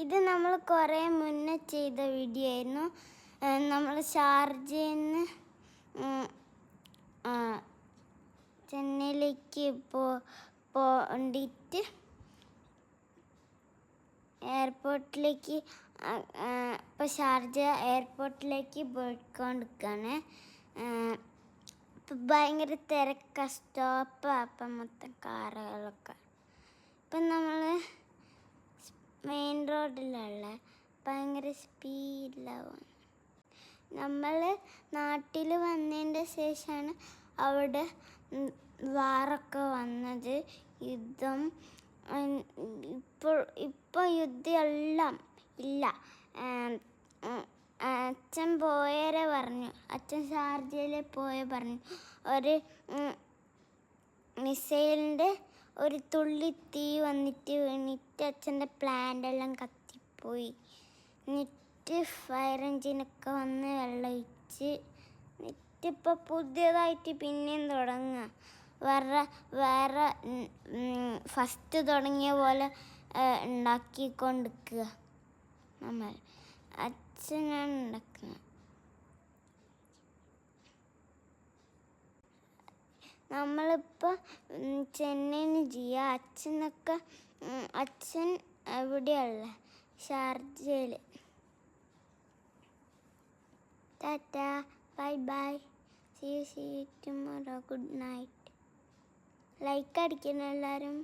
ഇത് നമ്മൾ കുറേ മുന്നേ ചെയ്ത വീഡിയോ ആയിരുന്നു. നമ്മൾ ഷാർജയിൽ നിന്ന് ചെന്നൈയിലേക്ക് പോണ്ടിട്ട് എയർപോർട്ടിലേക്ക് ഇപ്പോൾ ഷാർജ എയർപോർട്ടിലേക്ക് പോയിക്കൊണ്ടിരിക്കുകയാണ്. ഇപ്പം ഭയങ്കര തിരക്ക സ്റ്റോപ്പ്. അപ്പം മൊത്തം കാറുകളൊക്കെ. ഇപ്പം നമ്മൾ മെയിൻ റോഡിലുള്ള ഭയങ്കര സ്പീഡിലാവും. നമ്മൾ നാട്ടിൽ വന്നതിൻ്റെ ശേഷമാണ് അവിടെ വാറൊക്കെ വന്നത്, യുദ്ധം. ഇപ്പോൾ യുദ്ധമെല്ലാം ഇല്ല. അച്ഛൻ പോയവരെ പറഞ്ഞു, അച്ഛൻ ഷാർജയിൽ പറഞ്ഞു, ഒരു മിസൈലിൻ്റെ ഒരു തുള്ളി തീ വന്നിട്ട് വീണിട്ട് അച്ഛൻ്റെ പ്ലാന്റെല്ലാം കത്തിപ്പോയി. എന്നിട്ട് ഫയർ എൻജിനൊക്കെ വന്ന് വെള്ളമൊഴിച്ച് എന്നിട്ടിപ്പോൾ പുതിയതായിട്ട് പിന്നെയും തുടങ്ങുക. വേറെ ഫസ്റ്റ് തുടങ്ങിയ പോലെ ഉണ്ടാക്കിക്കൊണ്ടിരിക്കുക. അച്ഛനാണ് ഉണ്ടാക്കുന്നത്. നമ്മളിപ്പോൾ ചെന്നൈന് ചെയ്യുക. അച്ഛൻ എവിടെയുള്ള ഷാർജയിൽ. Tata, bye bye, see you tomorrow, good night. Like അടിക്കണം എല്ലാവരും.